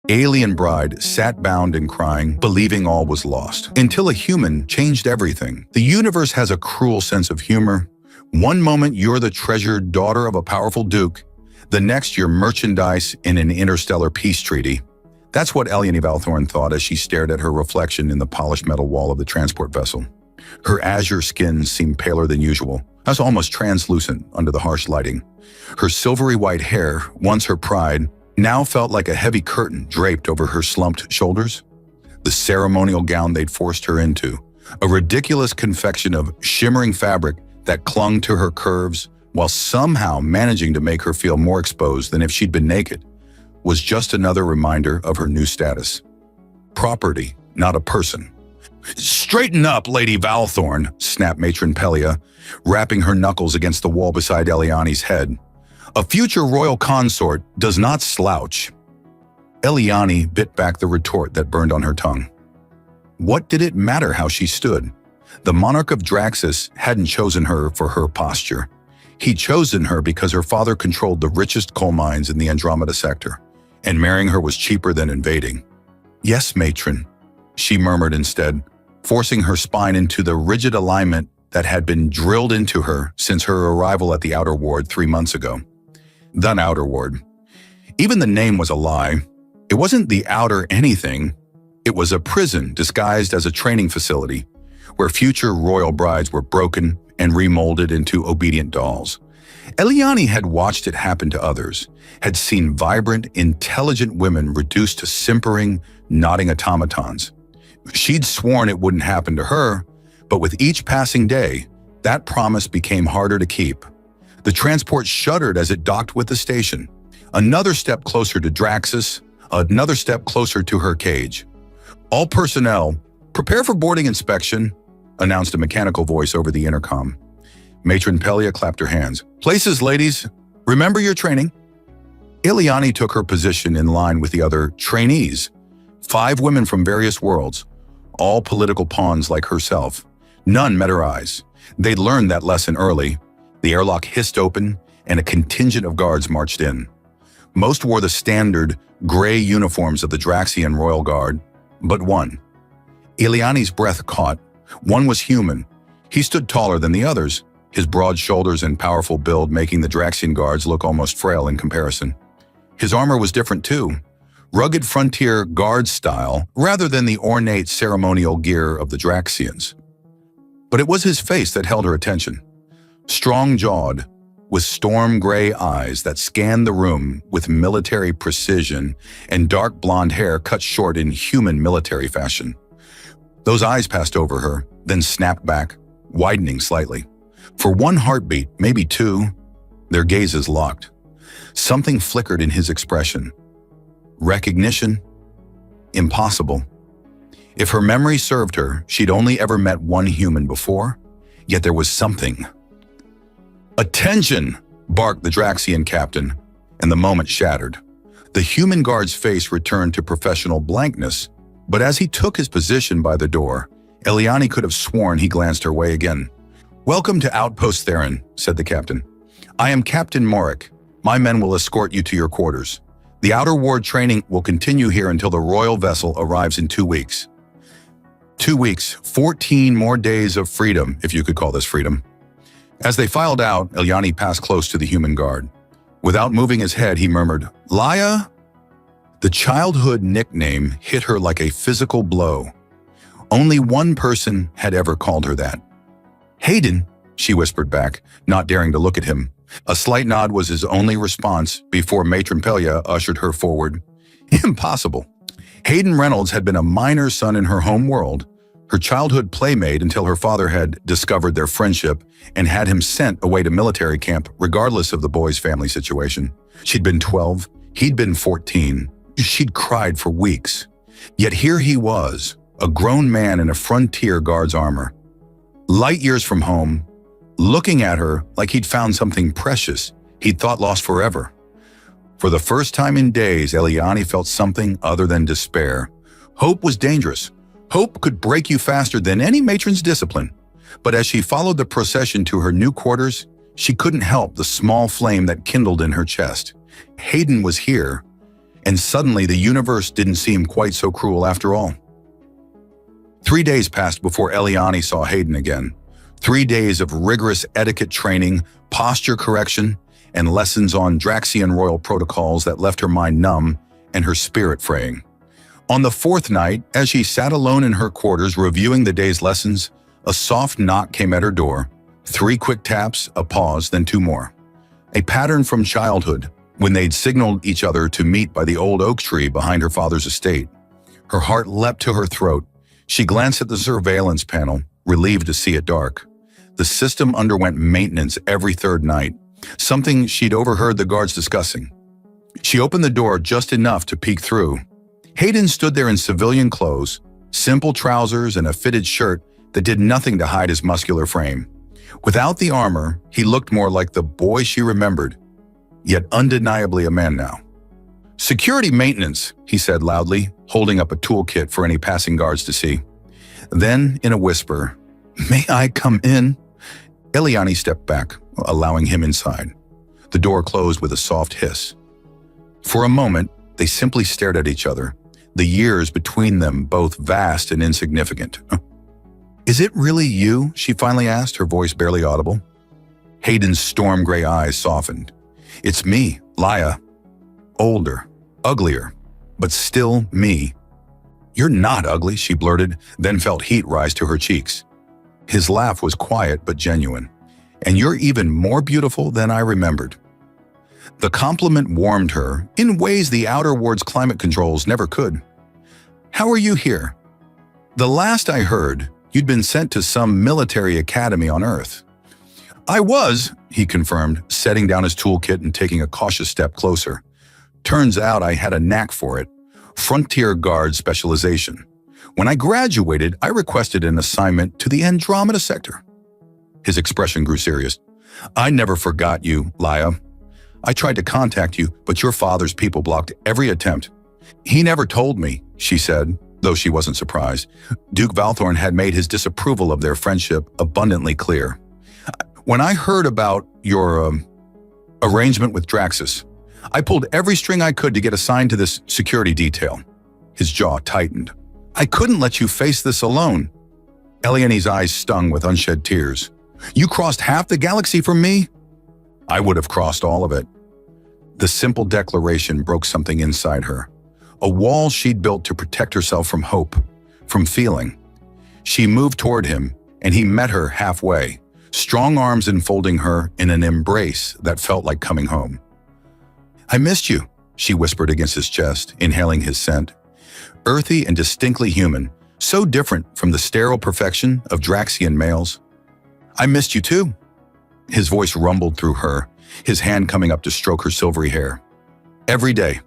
alien bride sat bound and crying, believing all was lost. Until a human changed everything. The universe has a cruel sense of humor. One moment you're the treasured daughter of a powerful duke, the next you're merchandise in an interstellar peace treaty. That's what Eliane Valthorn thought as she stared at her reflection in the polished metal wall of the transport vessel. Her azure skin seemed paler than usual, as almost translucent under the harsh lighting. Her silvery white hair, once her pride, now felt like a heavy curtain draped over her slumped shoulders. The ceremonial gown they'd forced her into, a ridiculous confection of shimmering fabric that clung to her curves while somehow managing to make her feel more exposed than if she'd been naked, was just another reminder of her new status. Property, not a person. "Straighten up, Lady Valthorn," snapped Matron Pelia, rapping her knuckles against the wall beside Eliane's head. "A future royal consort does not slouch." Eliane bit back the retort that burned on her tongue. What did it matter how she stood? The monarch of Draxus hadn't chosen her for her posture. He'd chosen her because her father controlled the richest coal mines in the Andromeda sector, and marrying her was cheaper than invading. "Yes, matron," she murmured instead, forcing her spine into the rigid alignment that had been drilled into her since her arrival at the Outer Ward 3 months ago. The Outer Ward. Even the name was a lie. It wasn't the outer anything. It was a prison disguised as a training facility, where future royal brides were broken and remolded into obedient dolls. Eliane had watched it happen to others, had seen vibrant, intelligent women reduced to simpering, nodding automatons. She'd sworn it wouldn't happen to her, but with each passing day, that promise became harder to keep. The transport shuddered as it docked with the station. Another step closer to Draxus, another step closer to her cage. "All personnel, prepare for boarding inspection," announced a mechanical voice over the intercom. Matron Pelia clapped her hands. "Places, ladies. Remember your training." Eliane took her position in line with the other trainees, 5 women from various worlds, all political pawns like herself. None met her eyes. They'd learned that lesson early. The airlock hissed open, and a contingent of guards marched in. Most wore the standard gray uniforms of the Draxian Royal Guard, but one. Eliane's breath caught. One was human. He stood taller than the others, his broad shoulders and powerful build making the Draxian guards look almost frail in comparison. His armor was different too. Rugged frontier guard style rather than the ornate ceremonial gear of the Draxians. But it was his face that held her attention. Strong-jawed, with storm-gray eyes that scanned the room with military precision and dark blonde hair cut short in human military fashion. Those eyes passed over her, then snapped back, widening slightly. For one heartbeat, maybe 2, their gazes locked. Something flickered in his expression. Recognition? Impossible. If her memory served her, she'd only ever met one human before, yet there was something. "Attention!" barked the Draxian captain, and the moment shattered. The human guard's face returned to professional blankness, but as he took his position by the door, Eliane could have sworn he glanced her way again. "Welcome to Outpost Theron," said the captain. "I am Captain Morik. My men will escort you to your quarters. The Outer Ward training will continue here until the royal vessel arrives in 2 weeks. 2 weeks, 14 more days of freedom, if you could call this freedom." As they filed out, Eliane passed close to the human guard. Without moving his head, he murmured, "Laia?" The childhood nickname hit her like a physical blow. Only one person had ever called her that. "Hayden," she whispered back, not daring to look at him. A slight nod was his only response before Matron Pelia ushered her forward. Impossible. Hayden Reynolds had been a minor son in her home world, her childhood playmate until her father had discovered their friendship and had him sent away to military camp regardless of the boy's family situation. She'd been 12, he'd been 14. She'd cried for weeks. Yet here he was, a grown man in a frontier guard's armor. Light years from home, looking at her like he'd found something precious he'd thought lost forever. For the first time in days, Eliane felt something other than despair. Hope was dangerous. Hope could break you faster than any matron's discipline. But as she followed the procession to her new quarters, she couldn't help the small flame that kindled in her chest. Hayden was here, And suddenly the universe didn't seem quite so cruel after all. 3 days passed before Eliani saw Hayden again. 3 days of rigorous etiquette training, posture correction, and lessons on Draxian royal protocols that left her mind numb and her spirit fraying. On the 4th night, as she sat alone in her quarters reviewing the day's lessons, a soft knock came at her door. 3 quick taps, a pause, then 2 more. A pattern from childhood, when they'd signaled each other to meet by the old oak tree behind her father's estate. Her heart leapt to her throat. She glanced at the surveillance panel, relieved to see it dark. The system underwent maintenance every 3rd night, something she'd overheard the guards discussing. She opened the door just enough to peek through. Hayden stood there in civilian clothes, simple trousers and a fitted shirt that did nothing to hide his muscular frame. Without the armor, he looked more like the boy she remembered, yet undeniably a man now. "Security maintenance," he said loudly, holding up a toolkit for any passing guards to see. Then, in a whisper, "May I come in?" Eliani stepped back, allowing him inside. The door closed with a soft hiss. For a moment, they simply stared at each other, the years between them both vast and insignificant. "Is it really you?" she finally asked, her voice barely audible. Hayden's storm gray eyes softened. "It's me, Laya. Older, uglier, but still me." "You're not ugly," she blurted, then felt heat rise to her cheeks. His laugh was quiet but genuine. "And you're even more beautiful than I remembered." The compliment warmed her in ways the Outer Ward's climate controls never could. "How are you here?" "The last I heard, you'd been sent to some military academy on Earth." "I was," he confirmed, setting down his toolkit and taking a cautious step closer. "Turns out I had a knack for it. Frontier Guard specialization. When I graduated, I requested an assignment to the Andromeda sector." His expression grew serious. "I never forgot you, Laya. I tried to contact you, but your father's people blocked every attempt." "He never told me," she said, though she wasn't surprised. Duke Valthorn had made his disapproval of their friendship abundantly clear. "When I heard about your arrangement with Draxus, I pulled every string I could to get assigned to this security detail." His jaw tightened. "I couldn't let you face this alone." Eliani's eyes stung with unshed tears. "You crossed half the galaxy for me?" "I would have crossed all of it." The simple declaration broke something inside her. A wall she'd built to protect herself from hope, from feeling. She moved toward him, and he met her halfway, strong arms enfolding her in an embrace that felt like coming home. "I missed you," she whispered against his chest, inhaling his scent. Earthy and distinctly human, so different from the sterile perfection of Draxian males. "I missed you too." His voice rumbled through her, his hand coming up to stroke her silvery hair. "Every day."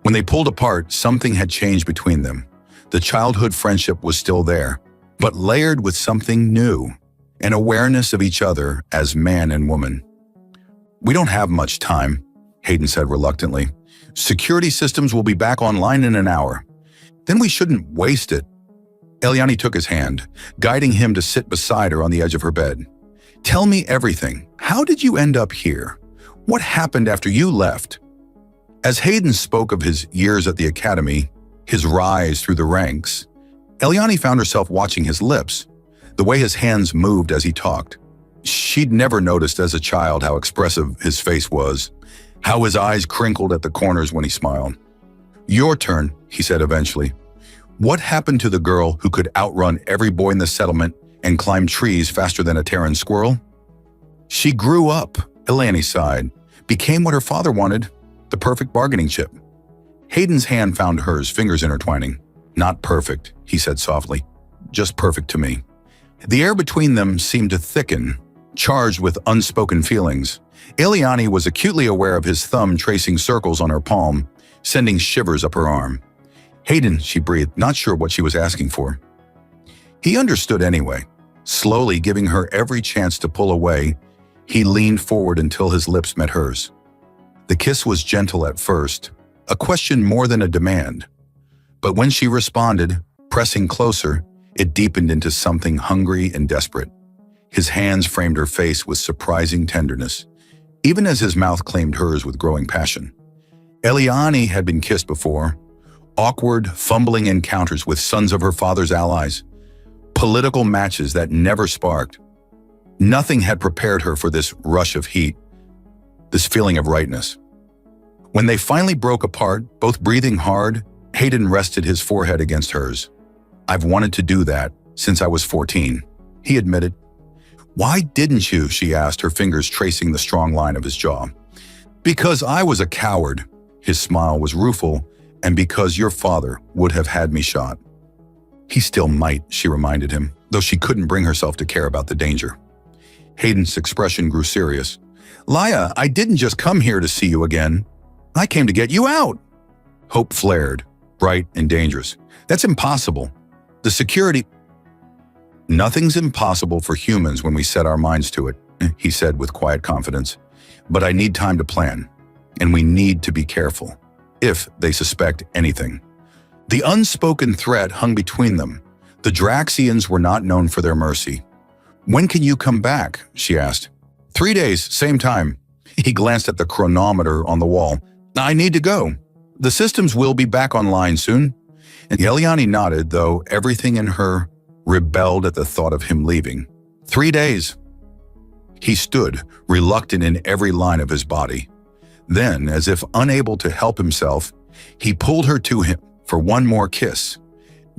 When they pulled apart, something had changed between them. The childhood friendship was still there, but layered with something new, an awareness of each other as man and woman. "We don't have much time," Hayden said reluctantly. "Security systems will be back online in an hour. Then we shouldn't waste it." Eliani took his hand, guiding him to sit beside her on the edge of her bed. "Tell me everything. How did you end up here? What happened after you left?" As Hayden spoke of his years at the academy, his rise through the ranks, Eliani found herself watching his lips, the way his hands moved as he talked. She'd never noticed as a child how expressive his face was, how his eyes crinkled at the corners when he smiled. "Your turn," he said eventually. "What happened to the girl who could outrun every boy in the settlement and climb trees faster than a Terran squirrel?" "She grew up," Eliani sighed, "became what her father wanted, the perfect bargaining chip." Hayden's hand found hers, fingers intertwining. "Not perfect," he said softly, "just perfect to me." The air between them seemed to thicken, charged with unspoken feelings. Eliani was acutely aware of his thumb tracing circles on her palm, sending shivers up her arm. "Hayden," she breathed, not sure what she was asking for. He understood anyway. Slowly giving her every chance to pull away, he leaned forward until his lips met hers. The kiss was gentle at first, a question more than a demand. But when she responded, pressing closer, it deepened into something hungry and desperate. His hands framed her face with surprising tenderness, even as his mouth claimed hers with growing passion. Eliani had been kissed before. Awkward, fumbling encounters with sons of her father's allies. Political matches that never sparked. Nothing had prepared her for this rush of heat, this feeling of rightness. When they finally broke apart, both breathing hard, Hayden rested his forehead against hers. "I've wanted to do that since I was 14, he admitted. "Why didn't you?" she asked, her fingers tracing the strong line of his jaw. "Because I was a coward." His smile was rueful. "And because your father would have had me shot." "He still might," she reminded him, though she couldn't bring herself to care about the danger. Hayden's expression grew serious. "Laia, I didn't just come here to see you again. I came to get you out." Hope flared, bright and dangerous. "That's impossible. The security—" "Nothing's impossible for humans when we set our minds to it," he said with quiet confidence. "But I need time to plan, and we need to be careful, if they suspect anything." The unspoken threat hung between them. The Draxians were not known for their mercy. "When can you come back?" she asked. 3 days, same time." He glanced at the chronometer on the wall. "I need to go. The systems will be back online soon." And Eliani nodded, though everything in her rebelled at the thought of him leaving. 3 days. He stood, reluctant in every line of his body. Then, as if unable to help himself, he pulled her to him for one more kiss.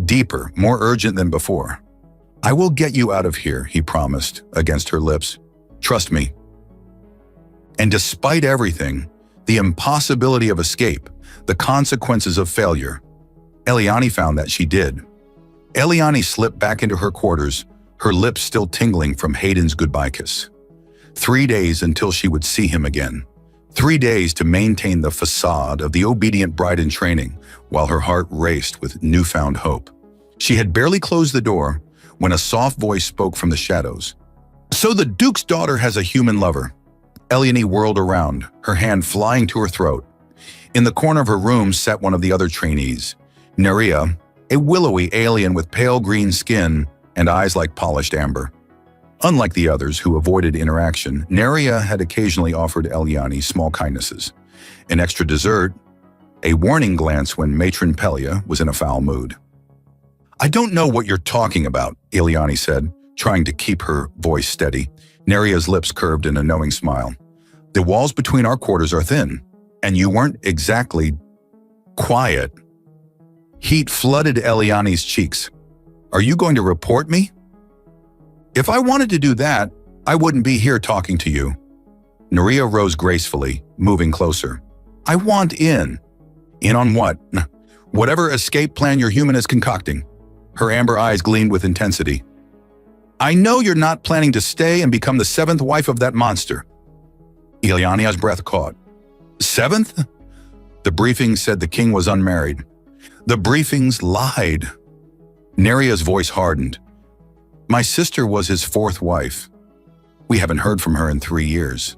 Deeper, more urgent than before. "I will get you out of here," he promised, against her lips. "Trust me." And despite everything, the impossibility of escape, the consequences of failure, Eliani found that she did. Eliani slipped back into her quarters, her lips still tingling from Hayden's goodbye kiss. 3 days until she would see him again. 3 days to maintain the facade of the obedient bride in training, while her heart raced with newfound hope. She had barely closed the door when a soft voice spoke from the shadows. "So the Duke's daughter has a human lover." Eliani whirled around, her hand flying to her throat. In the corner of her room sat one of the other trainees, Neria, a willowy alien with pale green skin and eyes like polished amber. Unlike the others who avoided interaction, Neria had occasionally offered Eliani small kindnesses. An extra dessert, a warning glance when Matron Pelia was in a foul mood. "I don't know what you're talking about," Eliani said, trying to keep her voice steady. Neria's lips curved in a knowing smile. "The walls between our quarters are thin, and you weren't exactly quiet." Heat flooded Eliani's cheeks. "Are you going to report me?" "If I wanted to do that, I wouldn't be here talking to you." Neria rose gracefully, moving closer. "I want in." "In on what?" "Whatever escape plan your human is concocting." Her amber eyes gleamed with intensity. "I know you're not planning to stay and become the 7th wife of that monster." Eliani's breath caught. "7th?" The briefing said the king was unmarried. The briefings lied. Neria's voice hardened. "My sister was his 4th wife. We haven't heard from her in 3 years."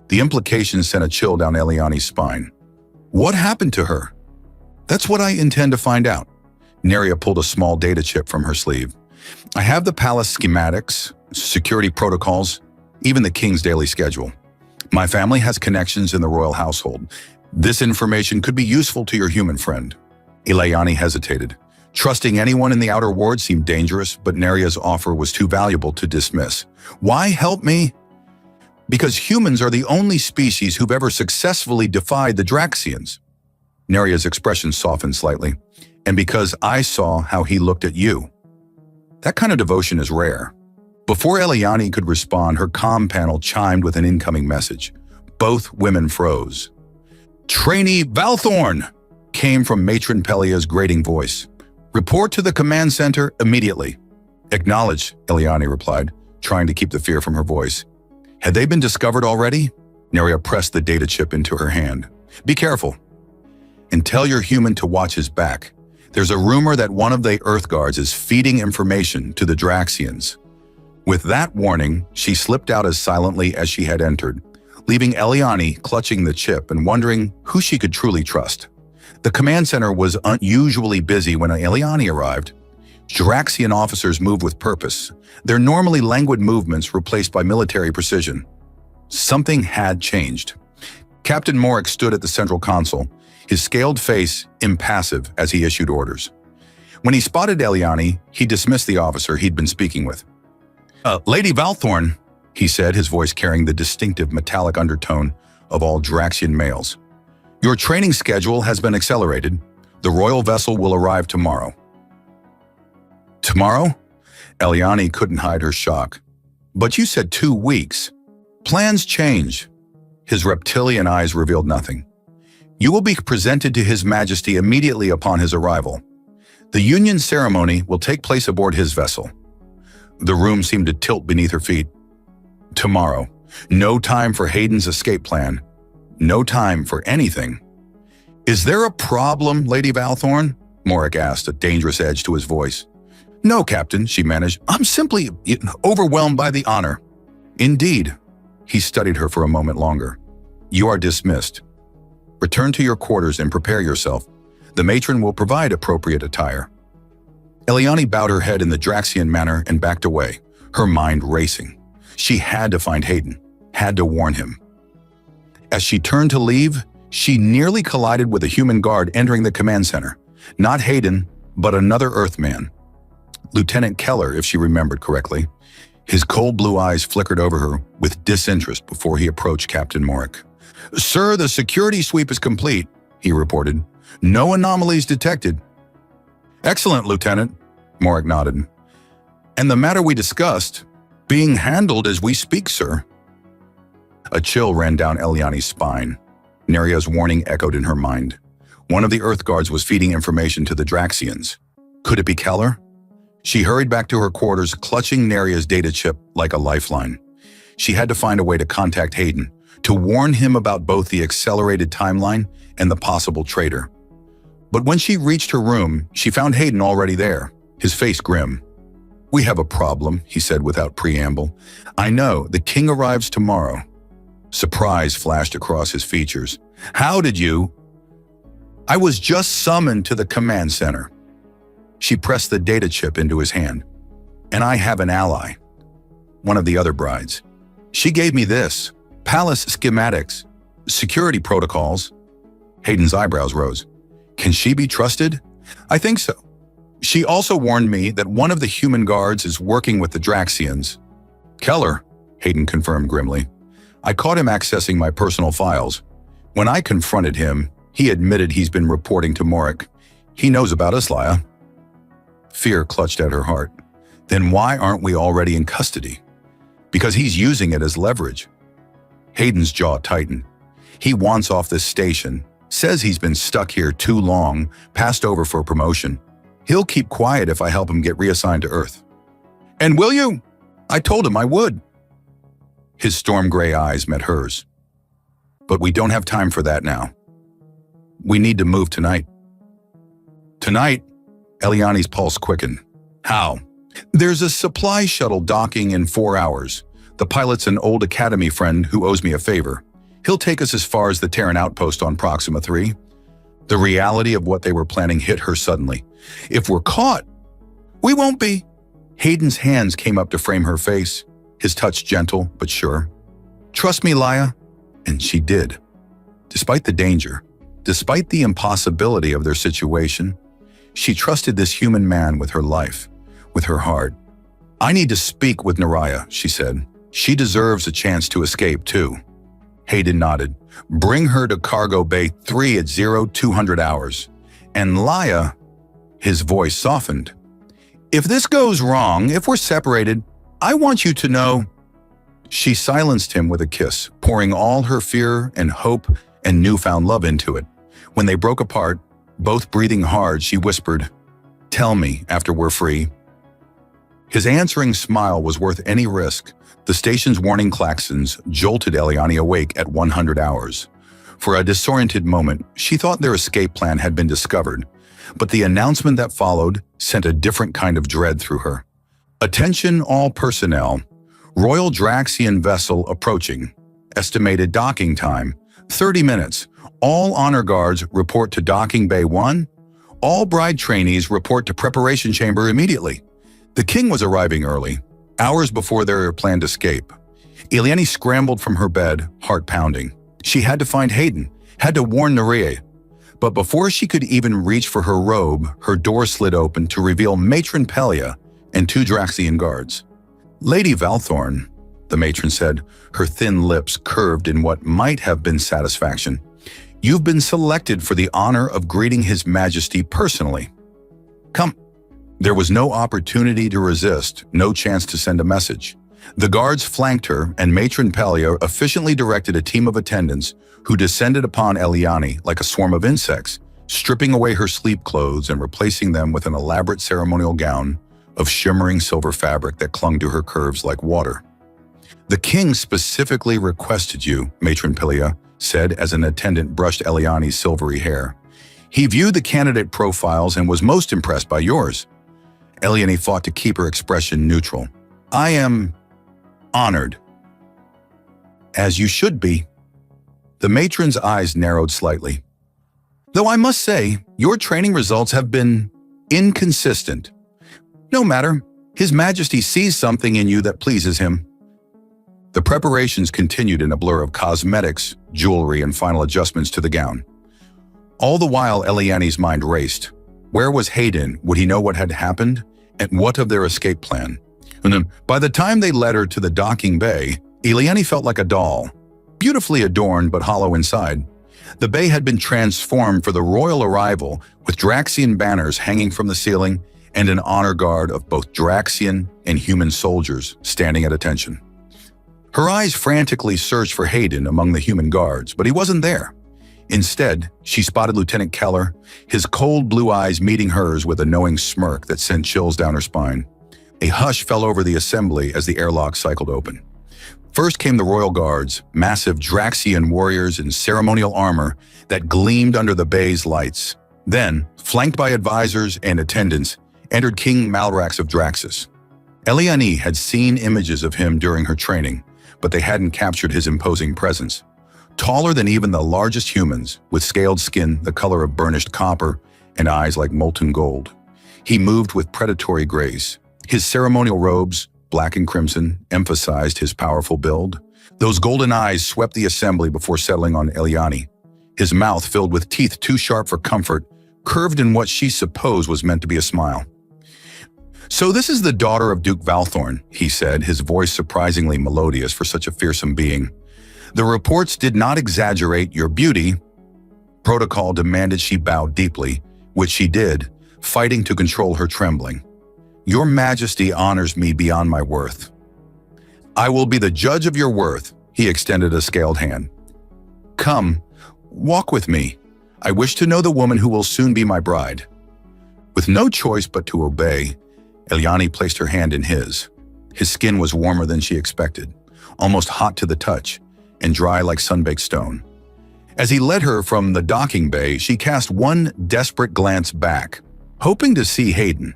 The implication sent a chill down Eliani's spine. "What happened to her?" "That's what I intend to find out." Neria pulled a small data chip from her sleeve. "I have the palace schematics, security protocols, even the king's daily schedule. My family has connections in the royal household. This information could be useful to your human friend." Eliani hesitated. Trusting anyone in the outer ward seemed dangerous, but Neria's offer was too valuable to dismiss. "Why help me?" "Because humans are the only species who've ever successfully defied the Draxians." Neria's expression softened slightly. "And because I saw how he looked at you." That kind of devotion is rare. Before Eliani could respond, her comm panel chimed with an incoming message. Both women froze. "Trainee Valthorn!" came from Matron Pelia's grating voice. "Report to the command center immediately." "Acknowledged," Eliani replied, trying to keep the fear from her voice. "Had they been discovered already?" Neria pressed the data chip into her hand. "Be careful. And tell your human to watch his back. There's a rumor that one of the Earth Guards is feeding information to the Draxians." With that warning, she slipped out as silently as she had entered, leaving Eliani clutching the chip and wondering who she could truly trust. The command center was unusually busy when Eliani arrived. Draxian officers move with purpose, their normally languid movements replaced by military precision. Something had changed. Captain Morik stood at the central console, his scaled face impassive as he issued orders. When he spotted Eliani, he dismissed the officer he'd been speaking with. Lady Valthorn, he said, his voice carrying the distinctive metallic undertone of all Draxian males. Your training schedule has been accelerated. The royal vessel will arrive tomorrow. Tomorrow? Eliani couldn't hide her shock. But you said 2 weeks. Plans change. His reptilian eyes revealed nothing. You will be presented to His Majesty immediately upon his arrival. The union ceremony will take place aboard his vessel. The room seemed to tilt beneath her feet. Tomorrow. No time for Hayden's escape plan. No time for anything. Is there a problem, Lady Valthorn? Morik asked, a dangerous edge to his voice. No, Captain, she managed. I'm simply overwhelmed by the honor. Indeed. He studied her for a moment longer. You are dismissed. Return to your quarters and prepare yourself. The matron will provide appropriate attire. Eliani bowed her head in the Draxian manner and backed away, her mind racing. She had to find Hayden, had to warn him. As she turned to leave, she nearly collided with a human guard entering the command center. Not Hayden, but another Earthman. Lieutenant Keller, if she remembered correctly. His cold blue eyes flickered over her with disinterest before he approached Captain Morik. Sir, the security sweep is complete, he reported. No anomalies detected. Excellent, Lieutenant, Morik nodded. And the matter we discussed, being handled as we speak, sir. A chill ran down Eliani's spine. Neria's warning echoed in her mind. One of the Earth Guards was feeding information to the Draxians. Could it be Keller? She hurried back to her quarters, clutching Neria's data chip like a lifeline. She had to find a way to contact Hayden, to warn him about both the accelerated timeline and the possible traitor. But when she reached her room, she found Hayden already there, his face grim. We have a problem, he said without preamble. I know, the king arrives tomorrow. Surprise flashed across his features. How did you? I was just summoned to the command center. She pressed the data chip into his hand. And I have an ally. One of the other brides. She gave me this. Palace schematics. Security protocols. Hayden's eyebrows rose. Can she be trusted? I think so. She also warned me that one of the human guards is working with the Draxians. Keller, Hayden confirmed grimly. I caught him accessing my personal files. When I confronted him, he admitted he's been reporting to Morik. He knows about us, Laia. Fear clutched at her heart. Then why aren't we already in custody? Because he's using it as leverage. Hayden's jaw tightened. He wants off this station, says he's been stuck here too long, passed over for promotion. He'll keep quiet if I help him get reassigned to Earth. And will you? I told him I would. His storm gray eyes met hers. But we don't have time for that now. We need to move tonight. Tonight? Eliani's pulse quickened. How? There's a supply shuttle docking in 4 hours. The pilot's an old academy friend who owes me a favor. He'll take us as far as the Terran outpost on Proxima 3. The reality of what they were planning hit her suddenly. If we're caught, we won't be. Hayden's hands came up to frame her face, his touch gentle but sure. Trust me, Laia. And she did. Despite the danger, despite the impossibility of their situation, she trusted this human man with her life, with her heart. I need to speak with Neria, she said. She deserves a chance to escape, too. Hayden nodded. Bring her to Cargo Bay 3 at 0200 hours. And Laia, his voice softened. If this goes wrong, if we're separated, I want you to know. She silenced him with a kiss, pouring all her fear and hope and newfound love into it. When they broke apart, both breathing hard, she whispered, Tell me after we're free. His answering smile was worth any risk. The station's warning klaxons jolted Eliani awake at 100 hours. For a disoriented moment, she thought their escape plan had been discovered, but the announcement that followed sent a different kind of dread through her. Attention all personnel. Royal Draxian vessel approaching. Estimated docking time, 30 minutes. All honor guards report to docking bay 1. All bride trainees report to preparation chamber immediately. The king was arriving early, hours before their planned escape. Eliani scrambled from her bed, heart pounding. She had to find Hayden, had to warn Nerea. But before she could even reach for her robe, her door slid open to reveal Matron Pelia and two Draxian guards. "Lady Valthorn," the matron said, her thin lips curved in what might have been satisfaction, "you've been selected for the honor of greeting His Majesty personally. Come." There was no opportunity to resist, no chance to send a message. The guards flanked her, and Matron Pelia efficiently directed a team of attendants who descended upon Eliani like a swarm of insects, stripping away her sleep clothes and replacing them with an elaborate ceremonial gown of shimmering silver fabric that clung to her curves like water. "The king specifically requested you," Matron Pelia said as an attendant brushed Eliani's silvery hair. "He viewed the candidate profiles and was most impressed by yours." Eliani fought to keep her expression neutral. "I am honored." "As you should be." The matron's eyes narrowed slightly. "Though I must say, your training results have been inconsistent. No matter, His Majesty sees something in you that pleases him." The preparations continued in a blur of cosmetics, jewelry, and final adjustments to the gown. All the while, Eliani's mind raced. Where was Hayden? Would he know what had happened? And what of their escape plan? And then, by the time they led her to the docking bay, Eliani felt like a doll, beautifully adorned but hollow inside. The bay had been transformed for the royal arrival, with Draxian banners hanging from the ceiling and an honor guard of both Draxian and human soldiers standing at attention. Her eyes frantically searched for Hayden among the human guards, but he wasn't there. Instead, she spotted Lieutenant Keller, his cold blue eyes meeting hers with a knowing smirk that sent chills down her spine. A hush fell over the assembly as the airlock cycled open. First came the royal guards, massive Draxian warriors in ceremonial armor that gleamed under the bay's lights. Then, flanked by advisors and attendants, entered King Malrax of Draxus. Eliani had seen images of him during her training, but they hadn't captured his imposing presence. Taller than even the largest humans, with scaled skin the color of burnished copper and eyes like molten gold. He moved with predatory grace. His ceremonial robes, black and crimson, emphasized his powerful build. Those golden eyes swept the assembly before settling on Eliani. His mouth, filled with teeth too sharp for comfort, curved in what she supposed was meant to be a smile. "So this is the daughter of Duke Valthorn," he said, his voice surprisingly melodious for such a fearsome being. "The reports did not exaggerate your beauty." Protocol demanded she bow deeply, which she did, fighting to control her trembling. "Your Majesty honors me beyond my worth." "I will be the judge of your worth," he extended a scaled hand. "Come, walk with me. I wish to know the woman who will soon be my bride." With no choice but to obey, Eliani placed her hand in his. His skin was warmer than she expected, almost hot to the touch, and dry like sun-baked stone. As he led her from the docking bay, she cast one desperate glance back, hoping to see Hayden.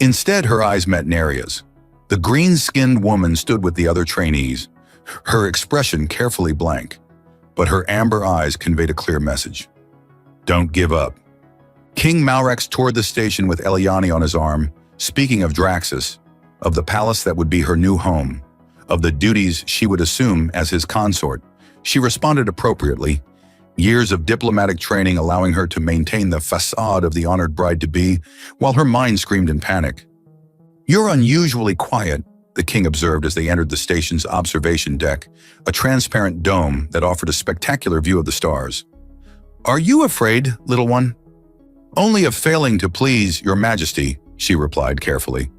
Instead, her eyes met Nerea's. The green-skinned woman stood with the other trainees, her expression carefully blank, but her amber eyes conveyed a clear message. "Don't give up." King Malrax toured the station with Eliani on his arm, speaking of Draxus, of the palace that would be her new home, of the duties she would assume as his consort. She responded appropriately, years of diplomatic training allowing her to maintain the facade of the honored bride-to-be, while her mind screamed in panic. "You're unusually quiet," the king observed as they entered the station's observation deck, a transparent dome that offered a spectacular view of the stars. "Are you afraid, little one?" "Only of failing to please your Majesty," she replied carefully.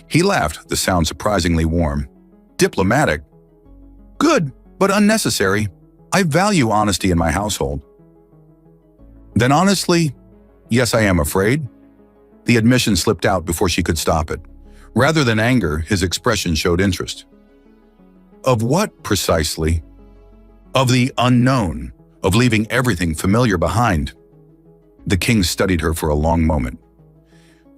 He laughed, the sound surprisingly warm. "Diplomatic? Good, but unnecessary. I value honesty in my household." "Then honestly, yes, I am afraid." The admission slipped out before she could stop it. Rather than anger, his expression showed interest. "Of what, precisely?" "Of the unknown, of leaving everything familiar behind." The king studied her for a long moment.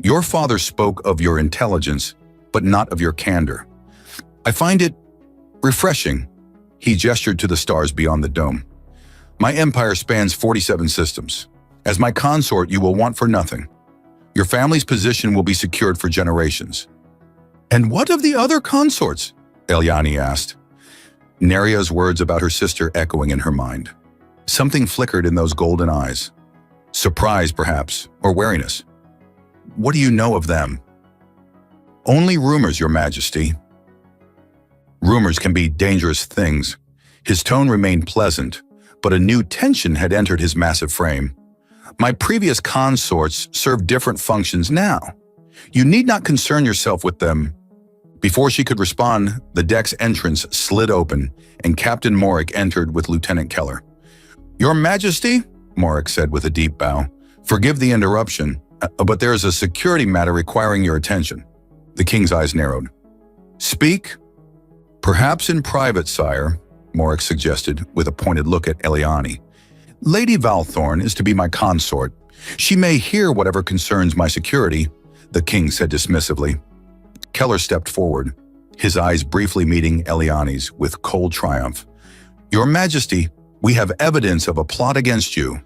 "Your father spoke of your intelligence, but not of your candor. I find it refreshing." He gestured to the stars beyond the dome. "My empire spans 47 systems. As my consort, you will want for nothing. Your family's position will be secured for generations." "And what of the other consorts?" Eliani asked. Neria's words about her sister echoing in her mind. Something flickered in those golden eyes. Surprise, perhaps, or wariness. What do you know of them? Only rumors, Your Majesty. Rumors can be dangerous things. His tone remained pleasant, but a new tension had entered his massive frame. My previous consorts serve different functions now. You need not concern yourself with them. Before she could respond, the deck's entrance slid open, and Captain Morik entered with Lieutenant Keller. Your Majesty, Morik said with a deep bow, forgive the interruption, but there is a security matter requiring your attention. The king's eyes narrowed. Speak? Perhaps in private, sire, Morik suggested with a pointed look at Eliani. Lady Valthorn is to be my consort. She may hear whatever concerns my security, the king said dismissively. Keller stepped forward, his eyes briefly meeting Eliani's with cold triumph. Your Majesty, we have evidence of a plot against you.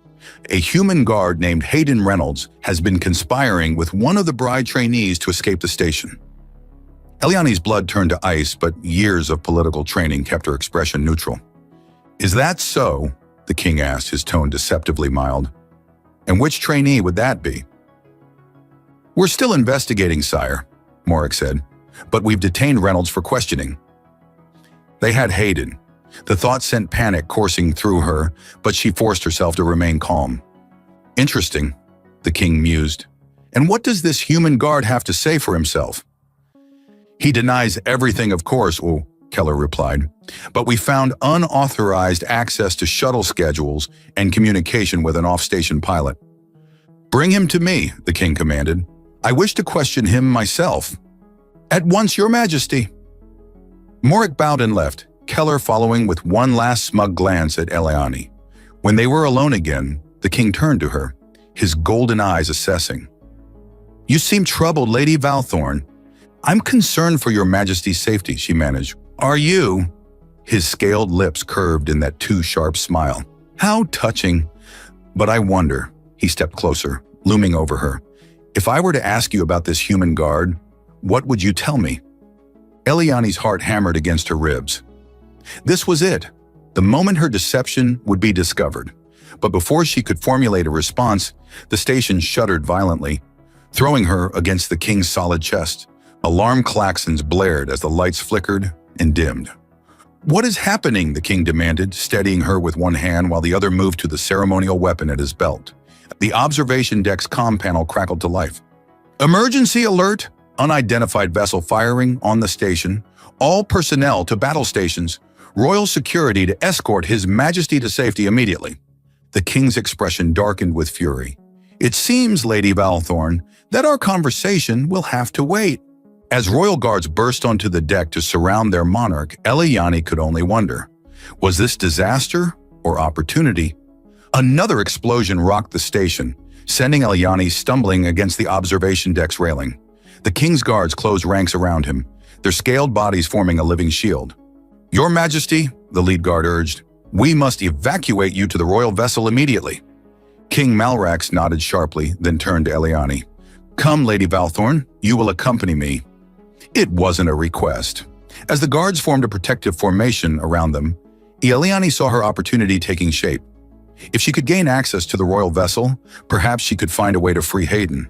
A human guard named Hayden Reynolds has been conspiring with one of the bride trainees to escape the station. Eliani's blood turned to ice, but years of political training kept her expression neutral. Is that so? The king asked, his tone deceptively mild. And which trainee would that be? We're still investigating, sire, Morik said, but we've detained Reynolds for questioning. They had Hayden. The thought sent panic coursing through her, but she forced herself to remain calm. Interesting, the king mused. And what does this human guard have to say for himself? He denies everything, of course, Keller replied, but we found unauthorized access to shuttle schedules and communication with an off-station pilot. Bring him to me, the king commanded. I wish to question him myself. At once, Your Majesty. Morik bowed and left, Keller following with one last smug glance at Eliani. When they were alone again, the king turned to her, his golden eyes assessing. You seem troubled, Lady Valthorn. I'm concerned for Your Majesty's safety, she managed. Are you? His scaled lips curved in that too-sharp smile. How touching. But I wonder, he stepped closer, looming over her. If I were to ask you about this human guard, what would you tell me? Eliani's heart hammered against her ribs. This was it, the moment her deception would be discovered. But before she could formulate a response, the station shuddered violently, throwing her against the king's solid chest. Alarm klaxons blared as the lights flickered and dimmed. What is happening? The king demanded, steadying her with one hand while the other moved to the ceremonial weapon at his belt. The observation deck's comm panel crackled to life. Emergency alert! Unidentified vessel firing on the station. All personnel to battle stations. Royal security to escort His Majesty to safety immediately. The king's expression darkened with fury. It seems, Lady Valthorn, that our conversation will have to wait. As royal guards burst onto the deck to surround their monarch, Eliani could only wonder. Was this disaster or opportunity? Another explosion rocked the station, sending Eliani stumbling against the observation deck's railing. The king's guards closed ranks around him, their scaled bodies forming a living shield. Your Majesty, the lead guard urged, we must evacuate you to the royal vessel immediately. King Malrax nodded sharply, then turned to Eliani. Come, Lady Valthorn, you will accompany me. It wasn't a request. As the guards formed a protective formation around them, Eliani saw her opportunity taking shape. If she could gain access to the royal vessel, perhaps she could find a way to free Hayden.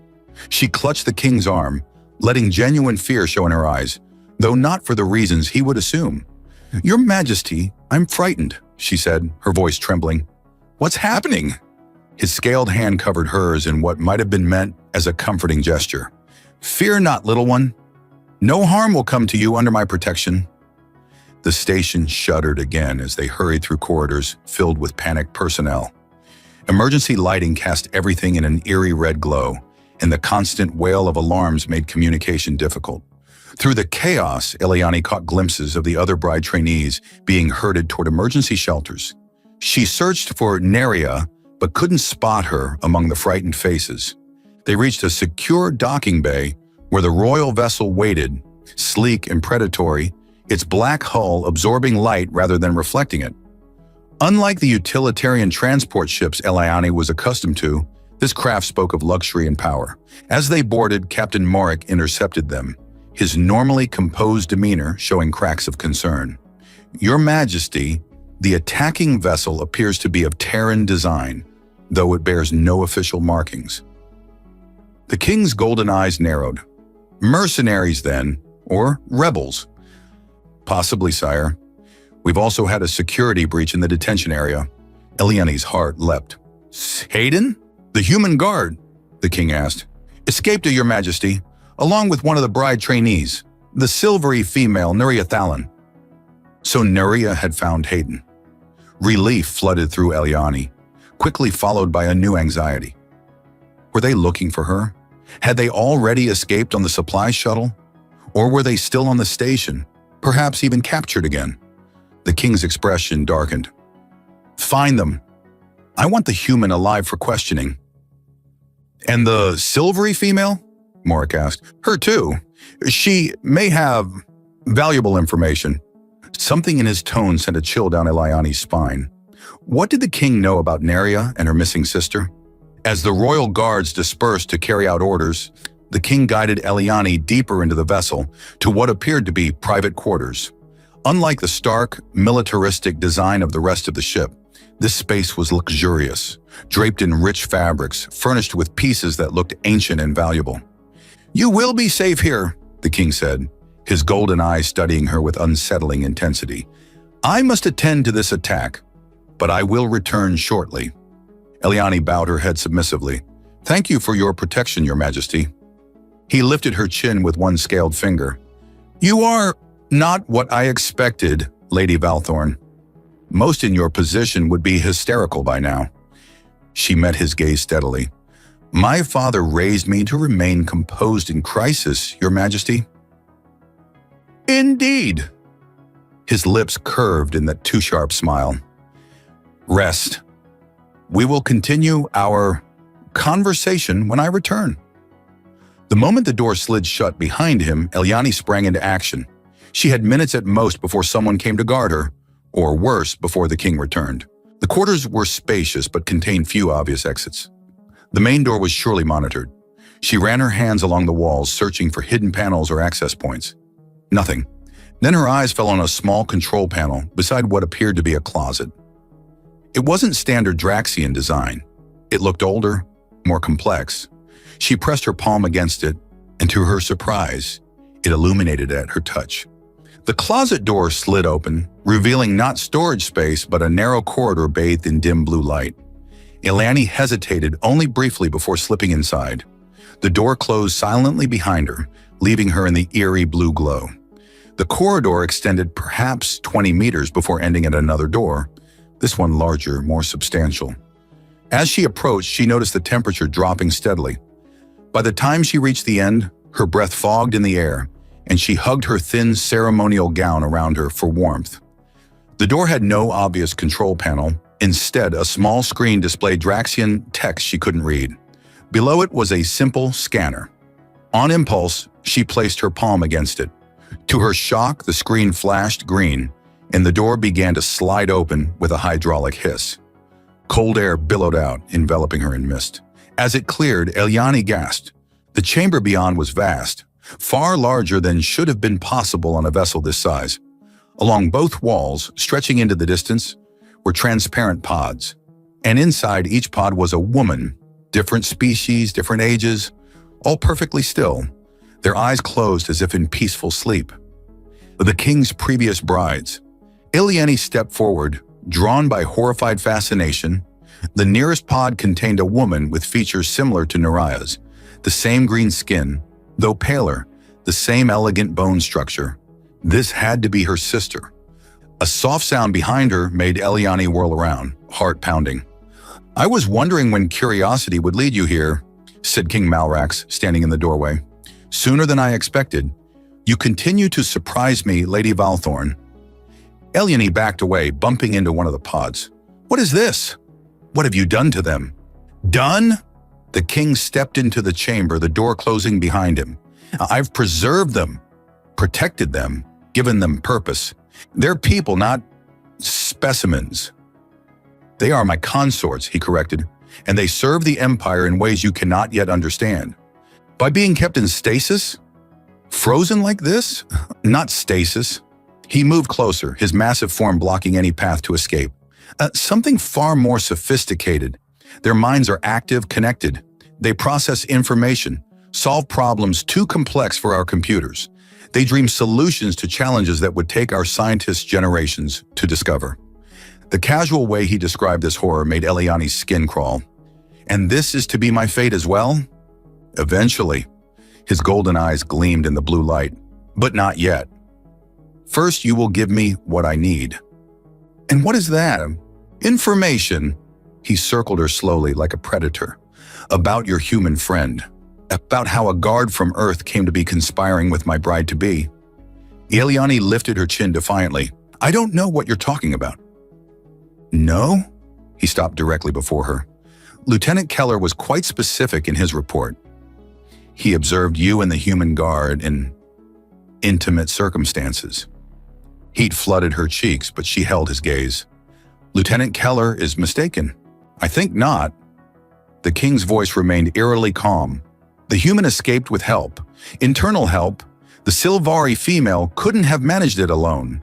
She clutched the king's arm, letting genuine fear show in her eyes, though not for the reasons he would assume. Your Majesty, I'm frightened, she said, her voice trembling. What's happening? His scaled hand covered hers in what might have been meant as a comforting gesture. Fear not, little one. No harm will come to you under my protection. The station shuddered again as they hurried through corridors filled with panicked personnel. Emergency lighting cast everything in an eerie red glow, and the constant wail of alarms made communication difficult. Through the chaos, Eliani caught glimpses of the other bride trainees being herded toward emergency shelters. She searched for Neria, but couldn't spot her among the frightened faces. They reached a secure docking bay where the royal vessel waited, sleek and predatory, its black hull absorbing light rather than reflecting it. Unlike the utilitarian transport ships Eliani was accustomed to, this craft spoke of luxury and power. As they boarded, Captain Morik intercepted them, his normally composed demeanor showing cracks of concern. Your Majesty, the attacking vessel appears to be of Terran design, though it bears no official markings. The king's golden eyes narrowed. Mercenaries, then, or rebels? Possibly, sire. We've also had a security breach in the detention area. Eliani's heart leapt. Hayden? The human guard? The king asked. Escaped, Your Majesty, along with one of the bride trainees, the silvery female Nuria Thalon. So Nuria had found Hayden. Relief flooded through Eliani, quickly followed by a new anxiety. Were they looking for her? Had they already escaped on the supply shuttle? Or were they still on the station, perhaps even captured again? The king's expression darkened. Find them. I want the human alive for questioning. And the silvery female? Morik asked. Her too. She may have valuable information. Something in his tone sent a chill down Eliani's spine. What did the king know about Neria and her missing sister? As the royal guards dispersed to carry out orders, the king guided Eliani deeper into the vessel to what appeared to be private quarters. Unlike the stark, militaristic design of the rest of the ship, this space was luxurious, draped in rich fabrics, furnished with pieces that looked ancient and valuable. You will be safe here, the king said, his golden eyes studying her with unsettling intensity. I must attend to this attack, but I will return shortly. Eliani bowed her head submissively. Thank you for your protection, Your Majesty. He lifted her chin with one scaled finger. You are not what I expected, Lady Valthorn. Most in your position would be hysterical by now. She met his gaze steadily. My father raised me to remain composed in crisis, Your Majesty. Indeed. His lips curved in that too-sharp smile. Rest. We will continue our conversation when I return. The moment the door slid shut behind him, Eliani sprang into action. She had minutes at most before someone came to guard her, or worse, before the king returned. The quarters were spacious but contained few obvious exits. The main door was surely monitored. She ran her hands along the walls, searching for hidden panels or access points. Nothing. Then her eyes fell on a small control panel beside what appeared to be a closet. It wasn't standard Draxian design. It looked older, more complex. She pressed her palm against it, and to her surprise, it illuminated at her touch. The closet door slid open, revealing not storage space but a narrow corridor bathed in dim blue light. Eliani hesitated only briefly before slipping inside. The door closed silently behind her, leaving her in the eerie blue glow. The corridor extended perhaps 20 meters before ending at another door, this one larger, more substantial. As she approached, she noticed the temperature dropping steadily. By the time she reached the end, her breath fogged in the air, and she hugged her thin ceremonial gown around her for warmth. The door had no obvious control panel. Instead, a small screen displayed Draxian text she couldn't read. Below it was a simple scanner. On impulse, she placed her palm against it. To her shock, the screen flashed green, and the door began to slide open with a hydraulic hiss. Cold air billowed out, enveloping her in mist. As it cleared, Eliani gasped. The chamber beyond was vast, far larger than should have been possible on a vessel this size. Along both walls, stretching into the distance, were transparent pods, and inside each pod was a woman, different species, different ages, all perfectly still, their eyes closed as if in peaceful sleep. The king's previous brides. Eliani stepped forward, drawn by horrified fascination. The nearest pod contained a woman with features similar to Naraya's, the same green skin, though paler, the same elegant bone structure. This had to be her sister. A soft sound behind her made Eliani whirl around, heart pounding. I was wondering when curiosity would lead you here, said King Malrax, standing in the doorway. Sooner than I expected. You continue to surprise me, Lady Valthorn. Eliani backed away, bumping into one of the pods. What is this? What have you done to them? Done? The king stepped into the chamber, the door closing behind him. I've preserved them, protected them, given them purpose. They're people, not specimens. They are my consorts, he corrected, and they serve the Empire in ways you cannot yet understand. By being kept in stasis? Frozen like this? Not stasis. He moved closer, his massive form blocking any path to escape. Something far more sophisticated. Their minds are active, connected. They process information, solve problems too complex for our computers. They dream solutions to challenges that would take our scientists generations to discover. The casual way he described this horror made Eliani's skin crawl. And this is to be my fate as well? Eventually. His golden eyes gleamed in the blue light. But not yet. First, you will give me what I need. And what is that? Information. He circled her slowly like a predator. About your human friend. About how a guard from Earth came to be conspiring with my bride-to-be. Eliani lifted her chin defiantly. I don't know what you're talking about. No? He stopped directly before her. Lieutenant Keller was quite specific in his report. He observed you and the human guard in intimate circumstances. Heat flooded her cheeks, but she held his gaze. Lieutenant Keller is mistaken. I think not. The king's voice remained eerily calm. The human escaped with help. Internal help. The Silvari female couldn't have managed it alone.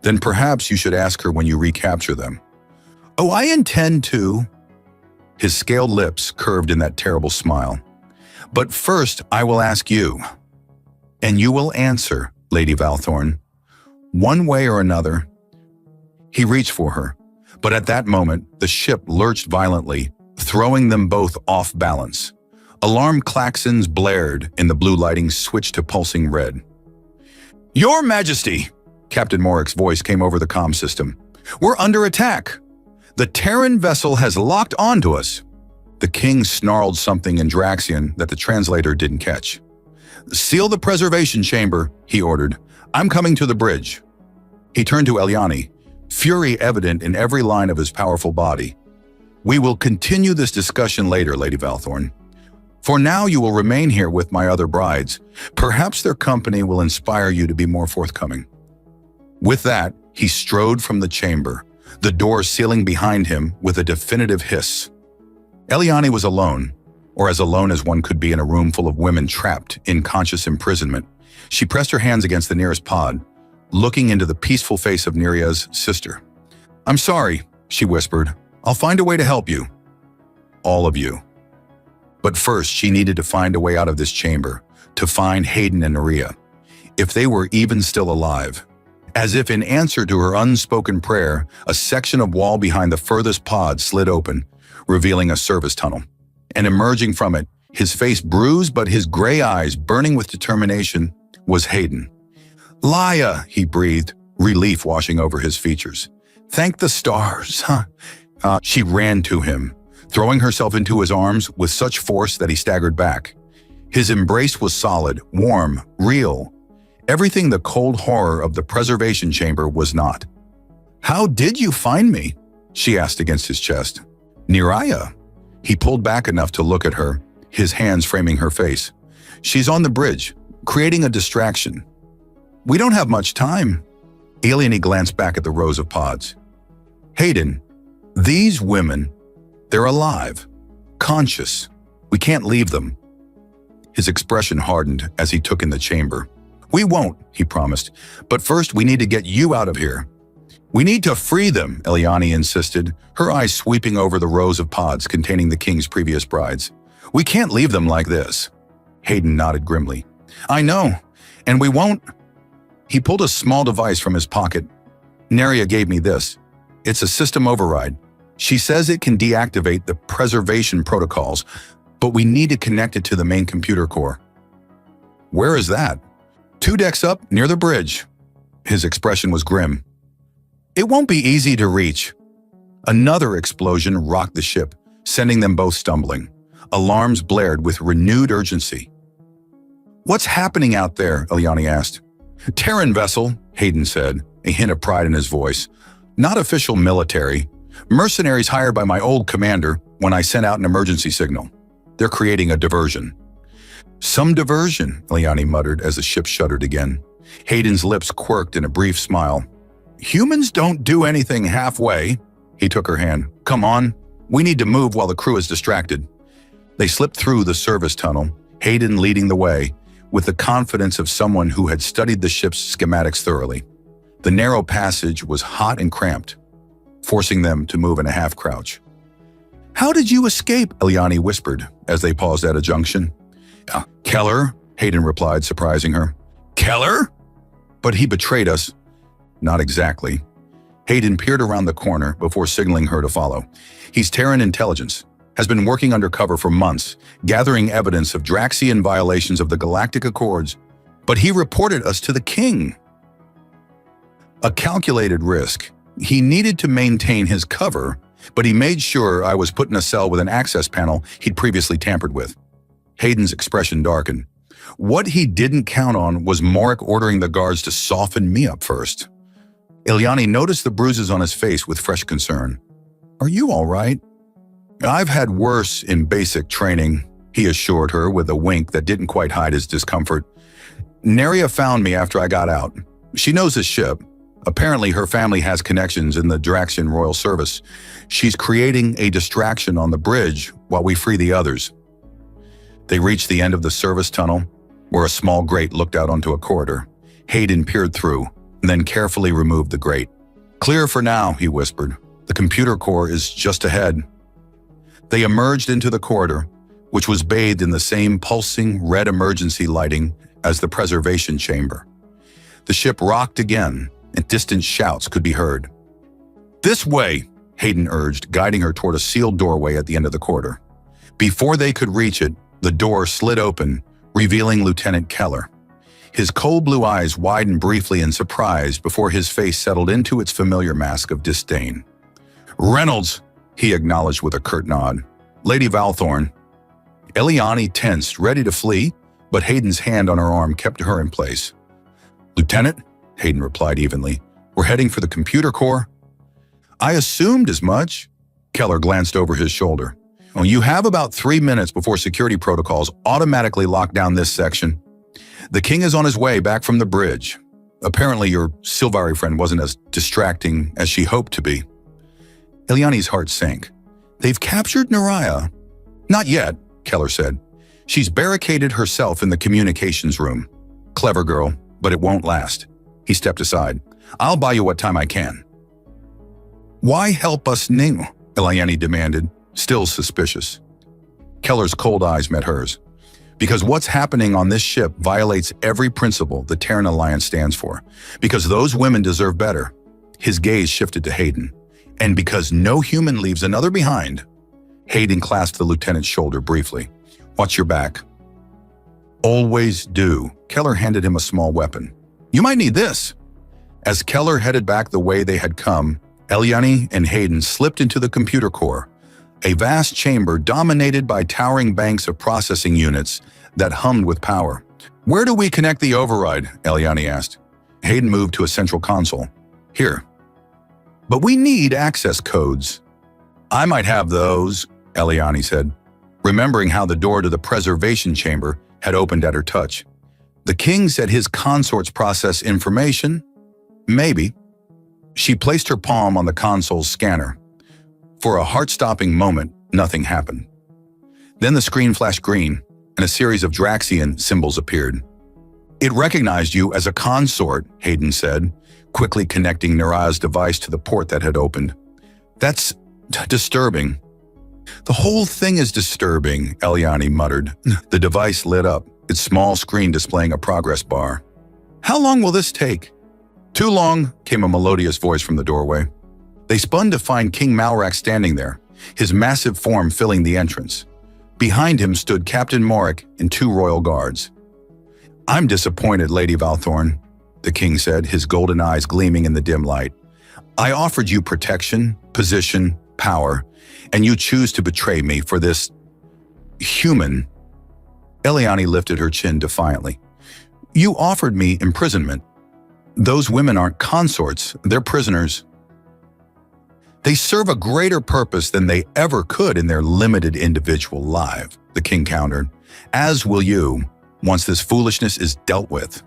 Then perhaps you should ask her when you recapture them. Oh, I intend to. His scaled lips curved in that terrible smile. But first, I will ask you. And you will answer, Lady Valthorn. One way or another. He reached for her, but at that moment, the ship lurched violently, throwing them both off balance. Alarm klaxons blared, and the blue lighting switched to pulsing red. Your Majesty! Captain Morrick's voice came over the comm system. We're under attack. The Terran vessel has locked onto us. The king snarled something in Draxian that the translator didn't catch. Seal the preservation chamber, he ordered. I'm coming to the bridge. He turned to Eliani, fury evident in every line of his powerful body. We will continue this discussion later, Lady Valthorn. For now, you will remain here with my other brides. Perhaps their company will inspire you to be more forthcoming. With that, he strode from the chamber, the door sealing behind him with a definitive hiss. Eliani was alone, or as alone as one could be in a room full of women trapped in conscious imprisonment. She pressed her hands against the nearest pod, looking into the peaceful face of Neria's sister. I'm sorry, she whispered. I'll find a way to help you. All of you. But first, she needed to find a way out of this chamber, to find Hayden and Neria, if they were even still alive. As if in answer to her unspoken prayer, a section of wall behind the furthest pod slid open, revealing a service tunnel. And emerging from it, his face bruised but his gray eyes burning with determination, was Hayden. Laia, he breathed, relief washing over his features. Thank the stars. She ran to him, throwing herself into his arms with such force that he staggered back. His embrace was solid, warm, real. Everything the cold horror of the preservation chamber was not. How did you find me? She asked against his chest. Neria. He pulled back enough to look at her, his hands framing her face. She's on the bridge, creating a distraction. We don't have much time. Eliani glanced back at the rows of pods. Hayden, these women, they're alive, conscious. We can't leave them. His expression hardened as he took in the chamber. We won't, he promised, but first we need to get you out of here. We need to free them, Eliani insisted, her eyes sweeping over the rows of pods containing the king's previous brides. We can't leave them like this. Hayden nodded grimly. I know, and we won't. He pulled a small device from his pocket. Neria gave me this. It's a system override. She says it can deactivate the preservation protocols, but we need to connect it to the main computer core. Where is that? 2 decks up, near the bridge. His expression was grim. It won't be easy to reach. Another explosion rocked the ship, sending them both stumbling. Alarms blared with renewed urgency. What's happening out there? Eliani asked. Terran vessel, Hayden said, a hint of pride in his voice. Not official military. Mercenaries hired by my old commander when I sent out an emergency signal. They're creating a diversion. Some diversion, Eliani muttered as the ship shuddered again. Hayden's lips quirked in a brief smile. Humans don't do anything halfway. He took her hand. Come on, we need to move while the crew is distracted. They slipped through the service tunnel, Hayden leading the way, with the confidence of someone who had studied the ship's schematics thoroughly. The narrow passage was hot and cramped, forcing them to move in a half-crouch. "How did you escape?" Eliani whispered as they paused at a junction. "Keller," Hayden replied, surprising her. "Keller?" "But he betrayed us." "Not exactly." Hayden peered around the corner before signaling her to follow. "He's Terran intelligence, has been working undercover for months, gathering evidence of Draxian violations of the Galactic Accords, but he reported us to the king." "A calculated risk. He needed to maintain his cover, but he made sure I was put in a cell with an access panel he'd previously tampered with." Hayden's expression darkened. What he didn't count on was Morik ordering the guards to soften me up first. Eliani noticed the bruises on his face with fresh concern. "Are you all right?" "I've had worse in basic training," he assured her with a wink that didn't quite hide his discomfort. "Neria found me after I got out. She knows the ship. Apparently her family has connections in the Draxian Royal Service. She's creating a distraction on the bridge while we free the others." They reached the end of the service tunnel, where a small grate looked out onto a corridor. Hayden peered through, and then carefully removed the grate. "Clear for now," he whispered. "The computer core is just ahead." They emerged into the corridor, which was bathed in the same pulsing red emergency lighting as the preservation chamber. The ship rocked again, and distant shouts could be heard. "This way," Hayden urged, guiding her toward a sealed doorway at the end of the corridor. Before they could reach it, the door slid open, revealing Lieutenant Keller. His cold blue eyes widened briefly in surprise before his face settled into its familiar mask of disdain. "Reynolds," he acknowledged with a curt nod. "Lady Valthorn." Eliani tensed, ready to flee, but Hayden's hand on her arm kept her in place. "Lieutenant," Hayden replied evenly, "we're heading for the computer core." "I assumed as much." Keller glanced over his shoulder. "Well, you have about 3 minutes before security protocols automatically lock down this section. The king is on his way back from the bridge. Apparently your Silvari friend wasn't as distracting as she hoped to be." Eliani's heart sank. "They've captured Naraya." "Not yet," Keller said. "She's barricaded herself in the communications room. Clever girl, but it won't last." He stepped aside. "I'll buy you what time I can." "Why help us now?" Eliani demanded, still suspicious. Keller's cold eyes met hers. "Because what's happening on this ship violates every principle the Terran Alliance stands for. Because those women deserve better." His gaze shifted to Hayden. "And because no human leaves another behind." Hayden clasped the lieutenant's shoulder briefly. "Watch your back." "Always do." Keller handed him a small weapon. "You might need this." As Keller headed back the way they had come, Eliani and Hayden slipped into the computer core, a vast chamber dominated by towering banks of processing units that hummed with power. "Where do we connect the override?" Eliani asked. Hayden moved to a central console. "Here." "But we need access codes." "I might have those," Eliani said, remembering how the door to the preservation chamber had opened at her touch. "The king said his consorts process information." "Maybe." She placed her palm on the console's scanner. For a heart-stopping moment, nothing happened. Then the screen flashed green, and a series of Draxian symbols appeared. "It recognized you as a consort," Hayden said, quickly connecting Naraya's device to the port that had opened. "That's disturbing." "The whole thing is disturbing," Eliani muttered. The device lit up, its small screen displaying a progress bar. "How long will this take?" "Too long," came a melodious voice from the doorway. They spun to find King Malrak standing there, his massive form filling the entrance. Behind him stood Captain Morik and 2 royal guards. "I'm disappointed, Lady Valthorn," the king said, his golden eyes gleaming in the dim light. "I offered you protection, position, power, and you choose to betray me for this human." Eliani lifted her chin defiantly. "You offered me imprisonment. Those women aren't consorts, they're prisoners." "They serve a greater purpose than they ever could in their limited individual life," the king countered. "As will you, once this foolishness is dealt with."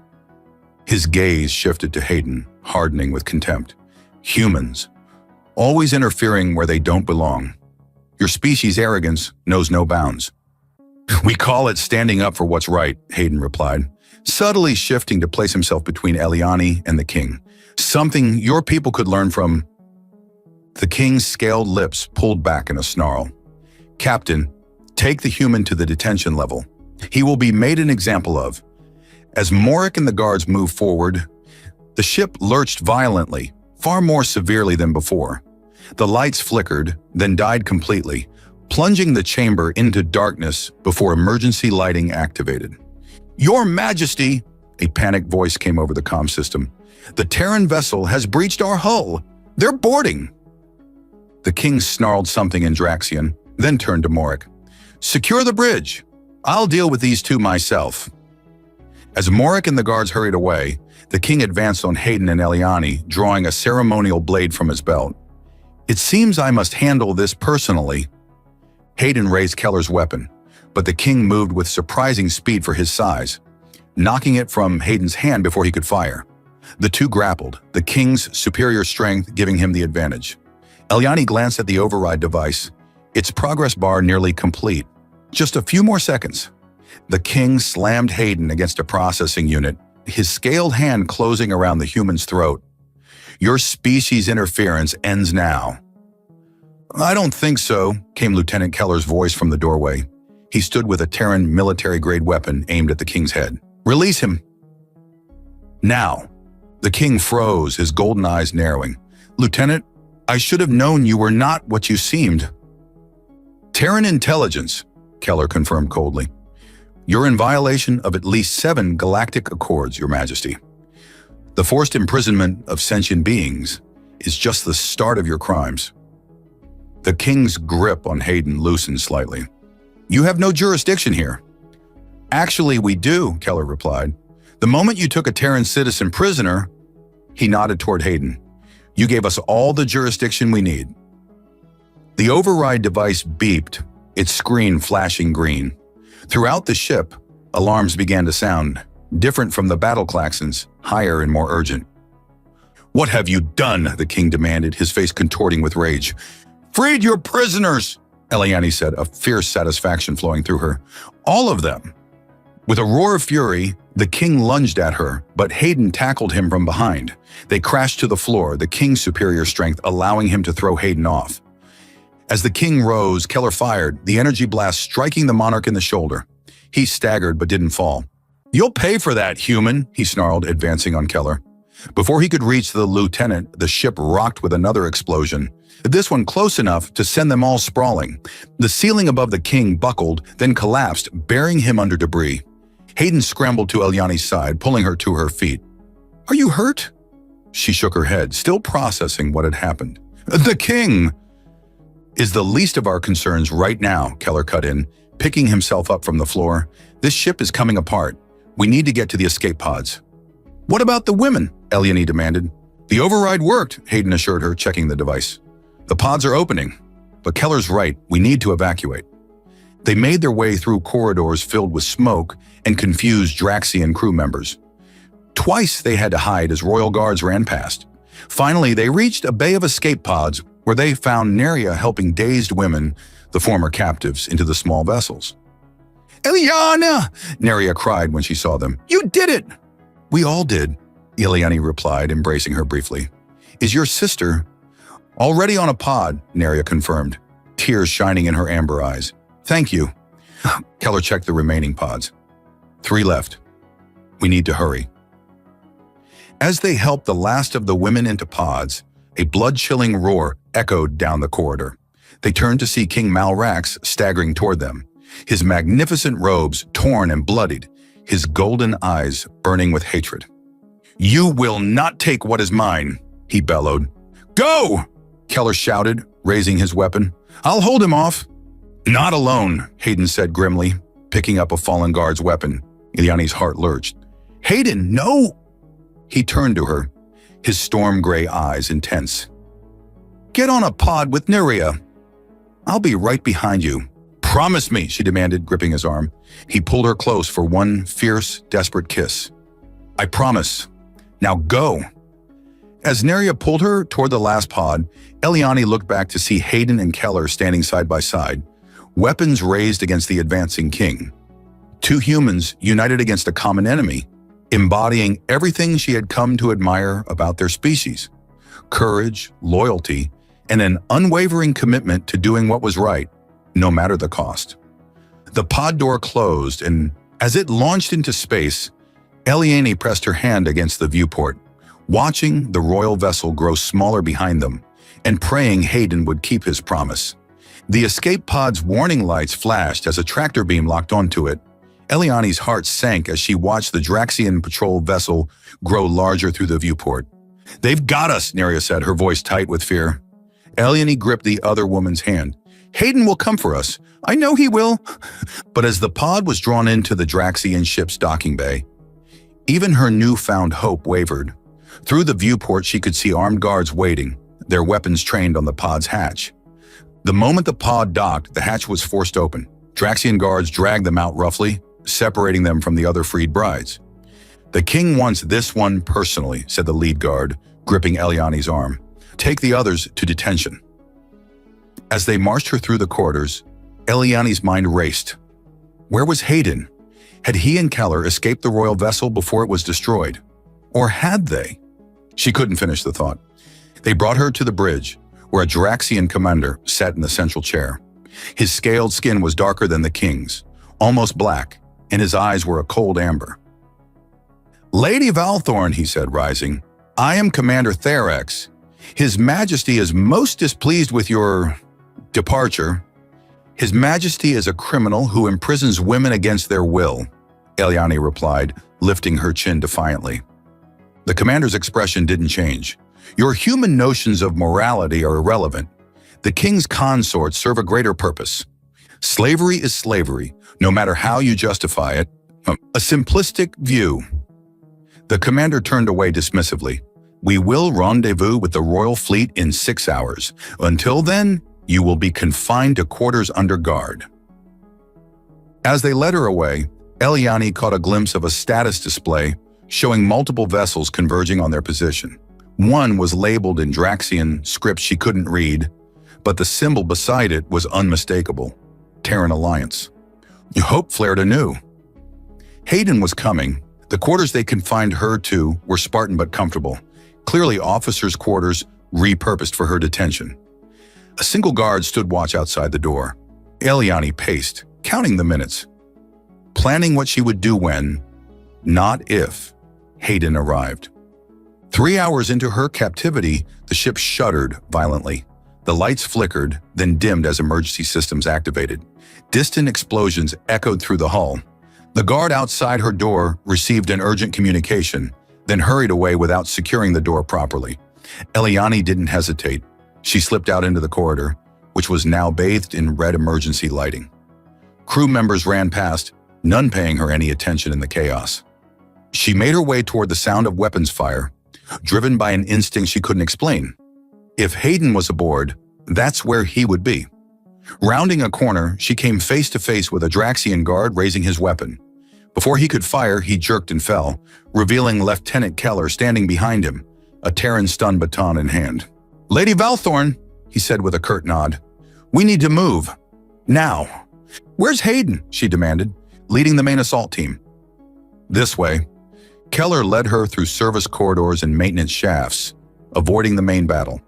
His gaze shifted to Hayden, hardening with contempt. "Humans, always interfering where they don't belong. Your species' arrogance knows no bounds." "We call it standing up for what's right," Hayden replied, subtly shifting to place himself between Eliani and the king. Something your people could learn from. The king's scaled lips pulled back in a snarl. Captain, take the human to the detention level. He will be made an example of. As Morik and the guards moved forward, the ship lurched violently, far more severely than before. The lights flickered, then died completely, plunging the chamber into darkness before emergency lighting activated. Your Majesty, a panicked voice came over the comm system. The Terran vessel has breached our hull. They're boarding. The king snarled something in Draxian, then turned to Morik. Secure the bridge. I'll deal with these two myself. As Morik and the guards hurried away, the king advanced on Hayden and Eliani, drawing a ceremonial blade from his belt. It seems I must handle this personally. Hayden raised Keller's weapon, but the king moved with surprising speed for his size, knocking it from Hayden's hand before he could fire. The two grappled, the king's superior strength giving him the advantage. Eliani glanced at the override device, its progress bar nearly complete. Just a few more seconds. The king slammed Hayden against a processing unit, his scaled hand closing around the human's throat. Your species interference ends now. I don't think so, came Lieutenant Keller's voice from the doorway. He stood with a Terran military-grade weapon aimed at the king's head. Release him. Now. The king froze, his golden eyes narrowing. Lieutenant, I should have known you were not what you seemed. Terran intelligence, Keller confirmed coldly. You're in violation of at least 7 Galactic Accords, Your Majesty. The forced imprisonment of sentient beings is just the start of your crimes. The king's grip on Hayden loosened slightly. You have no jurisdiction here. Actually, we do, Keller replied. The moment you took a Terran citizen prisoner, he nodded toward Hayden. You gave us all the jurisdiction we need. The override device beeped, its screen flashing green. Throughout the ship, alarms began to sound, different from the battle klaxons, higher and more urgent. What have you done? The king demanded, his face contorting with rage. Freed your prisoners, Eliani said, a fierce satisfaction flowing through her. All of them. With a roar of fury, the king lunged at her, but Hayden tackled him from behind. They crashed to the floor, the king's superior strength allowing him to throw Hayden off. As the king rose, Keller fired, the energy blast striking the monarch in the shoulder. He staggered but didn't fall. You'll pay for that, human, he snarled, advancing on Keller. Before he could reach the lieutenant, the ship rocked with another explosion, this one close enough to send them all sprawling. The ceiling above the king buckled, then collapsed, burying him under debris. Hayden scrambled to Eliani's side, pulling her to her feet. Are you hurt? She shook her head, still processing what had happened. The king is the least of our concerns right now, Keller cut in, picking himself up from the floor. This ship is coming apart. We need to get to the escape pods. What about the women? Eliani demanded. The override worked, Hayden assured her, checking the device. The pods are opening, but Keller's right, we need to evacuate. They made their way through corridors filled with smoke and confused Draxian crew members. Twice they had to hide as royal guards ran past. Finally, they reached a bay of escape pods where they found Neria helping dazed women, the former captives, into the small vessels. Eliana! Neria cried when she saw them. You did it! We all did, Eliani replied, embracing her briefly. Is your sister already on a pod? Neria confirmed, tears shining in her amber eyes. Thank you. Keller checked the remaining pods. 3 left. We need to hurry. As they helped the last of the women into pods, a blood-chilling roar echoed down the corridor. They turned to see King Malrax staggering toward them, his magnificent robes torn and bloodied, his golden eyes burning with hatred. You will not take what is mine, he bellowed. Go! Keller shouted, raising his weapon. I'll hold him off. Not alone, Hayden said grimly, picking up a fallen guard's weapon. Eliani's heart lurched. Hayden, no! He turned to her, his storm gray eyes intense. Get on a pod with Neria. I'll be right behind you. Promise me, she demanded, gripping his arm. He pulled her close for one fierce, desperate kiss. I promise. Now go. As Neria pulled her toward the last pod, Eliani looked back to see Hayden and Keller standing side by side, weapons raised against the advancing king. 2 humans united against a common enemy. embodying everything she had come to admire about their species: courage, loyalty, and an unwavering commitment to doing what was right, no matter the cost. The pod door closed, and as it launched into space, Eliane pressed her hand against the viewport, watching the royal vessel grow smaller behind them and praying Hayden would keep his promise. The escape pod's warning lights flashed as a tractor beam locked onto it. Eliane's heart sank as she watched the Draxian patrol vessel grow larger through the viewport. "They've got us," Neria said, her voice tight with fear. Eliane gripped the other woman's hand. "Hayden will come for us. I know he will." But as the pod was drawn into the Draxian ship's docking bay, even her newfound hope wavered. Through the viewport, she could see armed guards waiting, their weapons trained on the pod's hatch. The moment the pod docked, the hatch was forced open. Draxian guards dragged them out roughly, separating them from the other freed brides. "The king wants this one personally," said the lead guard, gripping Eliane's arm. "Take the others to detention." As they marched her through the corridors, Eliane's mind raced. Where was Hayden? Had he and Keller escaped the royal vessel before it was destroyed? Or had they? She couldn't finish the thought. They brought her to the bridge, where a Draxian commander sat in the central chair. His scaled skin was darker than the king's, almost black, and his eyes were a cold amber. "Lady Valthorn," he said, rising, "I am Commander Therex. His Majesty is most displeased with your departure." "His Majesty is a criminal who imprisons women against their will," Eliane replied, lifting her chin defiantly. The commander's expression didn't change. "Your human notions of morality are irrelevant. The king's consorts serve a greater purpose. Slavery is slavery, no matter how you justify it. A simplistic view." The commander turned away dismissively. "We will rendezvous with the royal fleet in 6 hours. Until then, you will be confined to quarters under guard." As they led her away, Eliane caught a glimpse of a status display showing multiple vessels converging on their position. One was labeled in Draxian script she couldn't read, but the symbol beside it was unmistakable: Terran Alliance. Hope flared anew. Hayden was coming. The quarters they confined her to were Spartan but comfortable, clearly officers' quarters repurposed for her detention. A single guard stood watch outside the door. Eliane paced, counting the minutes, planning what she would do when, not if, Hayden arrived. 3 hours into her captivity, the ship shuddered violently. The lights flickered, then dimmed as emergency systems activated. Distant explosions echoed through the hull. The guard outside her door received an urgent communication, then hurried away without securing the door properly. Eliane didn't hesitate. She slipped out into the corridor, which was now bathed in red emergency lighting. Crew members ran past, none paying her any attention in the chaos. She made her way toward the sound of weapons fire, driven by an instinct she couldn't explain. If Hayden was aboard, that's where he would be. Rounding a corner, she came face to face with a Draxian guard raising his weapon. Before he could fire, he jerked and fell, revealing Lieutenant Keller standing behind him, a Terran stun baton in hand. "Lady Valthorn," he said with a curt nod. "We need to move. Now." "Where's Hayden?" she demanded, leading the main assault team. "This way." Keller led her through service corridors and maintenance shafts, avoiding the main battle.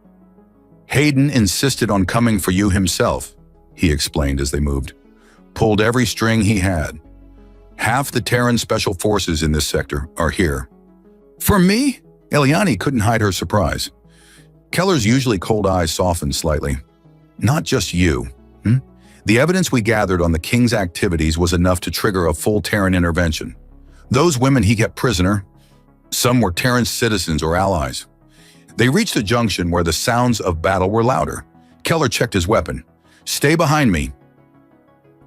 "Hayden insisted on coming for you himself," he explained as they moved. "Pulled every string he had. Half the Terran special forces in this sector are here." "For me?" Eliane couldn't hide her surprise. Keller's usually cold eyes softened slightly. "Not just you. The evidence we gathered on the King's activities was enough to trigger a full Terran intervention. Those women he kept prisoner, some were Terran citizens or allies." They reached a junction where the sounds of battle were louder. Keller checked his weapon. "Stay behind me."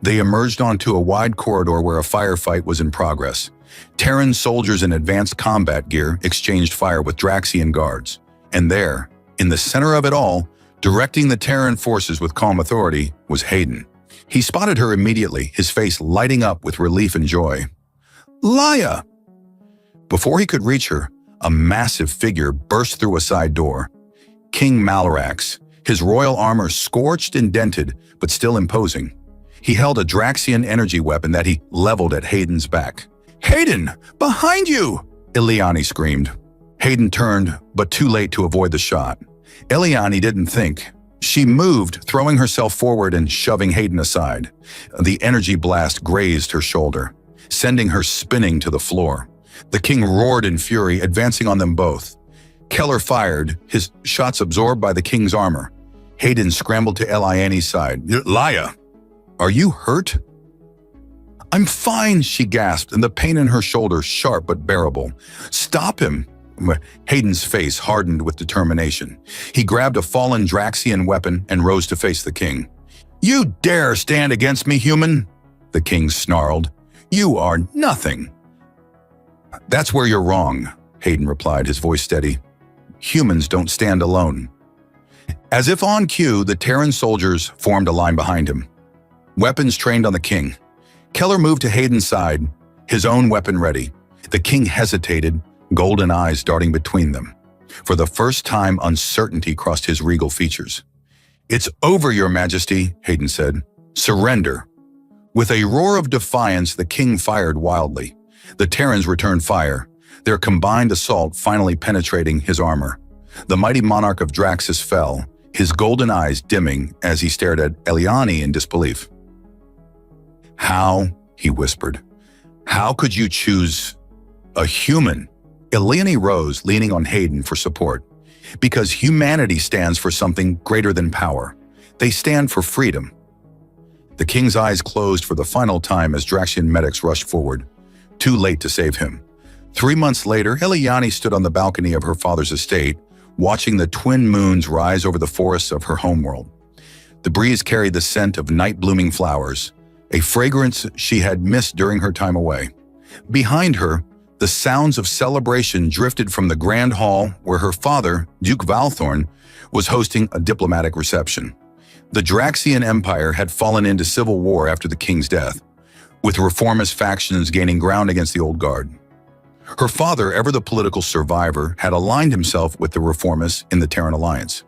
They emerged onto a wide corridor where a firefight was in progress. Terran soldiers in advanced combat gear exchanged fire with Draxian guards. And there, in the center of it all, directing the Terran forces with calm authority, was Hayden. He spotted her immediately, his face lighting up with relief and joy. "Laia!" Before he could reach her, a massive figure burst through a side door. King Malarax, his royal armor scorched and dented, but still imposing. He held a Draxian energy weapon that he leveled at Hayden's back. "Hayden, behind you!" Eliani screamed. Hayden turned, but too late to avoid the shot. Eliani didn't think. She moved, throwing herself forward and shoving Hayden aside. The energy blast grazed her shoulder, sending her spinning to the floor. The king roared in fury, advancing on them both. Keller fired, his shots absorbed by the king's armor. Hayden scrambled to Eliani's side. "Laya, are you hurt?" "I'm fine," she gasped, and the pain in her shoulder sharp but bearable. "Stop him." Hayden's face hardened with determination. He grabbed a fallen Draxian weapon and rose to face the king. "You dare stand against me, human?" the king snarled. "You are nothing." "That's where you're wrong," Hayden replied, his voice steady. "Humans don't stand alone." As if on cue, the Terran soldiers formed a line behind him. Weapons trained on the king. Keller moved to Hayden's side, his own weapon ready. The king hesitated, golden eyes darting between them. For the first time, uncertainty crossed his regal features. "It's over, Your Majesty," Hayden said. "Surrender." With a roar of defiance, the king fired wildly. The Terrans returned fire, their combined assault finally penetrating his armor. The mighty monarch of Draxus fell, his golden eyes dimming as he stared at Eliani in disbelief. "How?" he whispered. "How could you choose a human?" Eliani rose, leaning on Hayden for support. "Because humanity stands for something greater than power. They stand for freedom." The king's eyes closed for the final time as Draxian medics rushed forward. Too late to save him. 3 months later, Eliani stood on the balcony of her father's estate, watching the twin moons rise over the forests of her homeworld. The breeze carried the scent of night-blooming flowers, a fragrance she had missed during her time away. Behind her, the sounds of celebration drifted from the grand hall where her father, Duke Valthorn, was hosting a diplomatic reception. The Draxian Empire had fallen into civil war after the king's death, with reformist factions gaining ground against the Old Guard. Her father, ever the political survivor, had aligned himself with the reformists in the Terran Alliance.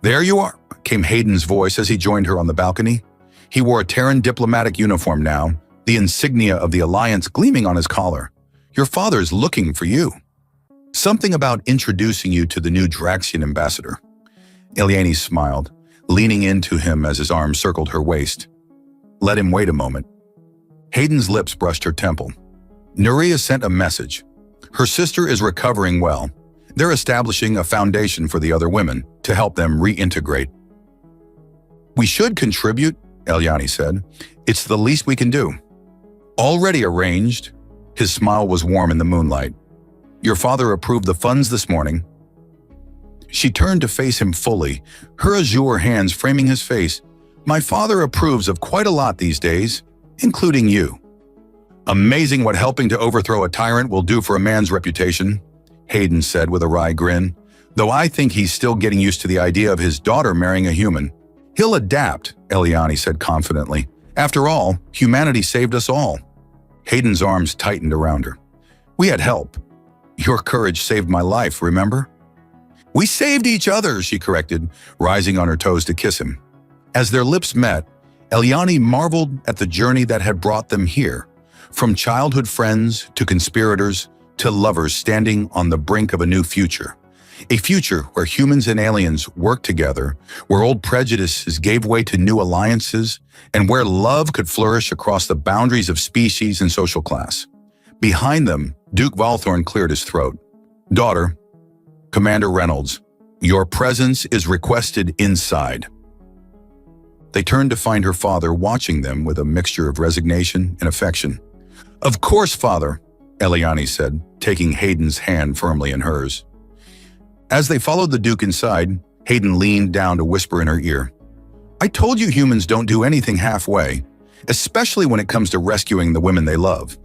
"There you are," came Hayden's voice as he joined her on the balcony. He wore a Terran diplomatic uniform now, the insignia of the Alliance gleaming on his collar. "Your father's looking for you. Something about introducing you to the new Draxian ambassador." Eliani smiled, leaning into him as his arm circled her waist. "Let him wait a moment." Hayden's lips brushed her temple. "Nuria sent a message. Her sister is recovering well. They're establishing a foundation for the other women to help them reintegrate." "We should contribute," Eliani said. "It's the least we can do." "Already arranged." His smile was warm in the moonlight. "Your father approved the funds this morning." She turned to face him fully, her azure hands framing his face. "My father approves of quite a lot these days, including you." "Amazing what helping to overthrow a tyrant will do for a man's reputation," Hayden said with a wry grin, "though I think he's still getting used to the idea of his daughter marrying a human." "He'll adapt," Eliani said confidently. "After all, humanity saved us all." Hayden's arms tightened around her. "We had help. Your courage saved my life, remember?" "We saved each other," she corrected, rising on her toes to kiss him. As their lips met, Eliani marveled at the journey that had brought them here. From childhood friends to conspirators to lovers standing on the brink of a new future. A future where humans and aliens worked together, where old prejudices gave way to new alliances, and where love could flourish across the boundaries of species and social class. Behind them, Duke Valthorn cleared his throat. "Daughter, Commander Reynolds, your presence is requested inside." They turned to find her father watching them with a mixture of resignation and affection. "Of course, father," Eliani said, taking Hayden's hand firmly in hers. As they followed the Duke inside, Hayden leaned down to whisper in her ear, "I told you humans don't do anything halfway, especially when it comes to rescuing the women they love."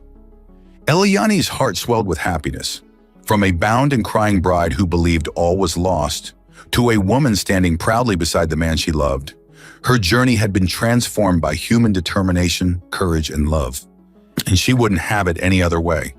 Eliani's heart swelled with happiness. From a bound and crying bride who believed all was lost, to a woman standing proudly beside the man she loved, her journey had been transformed by human determination, courage, and love. And she wouldn't have it any other way.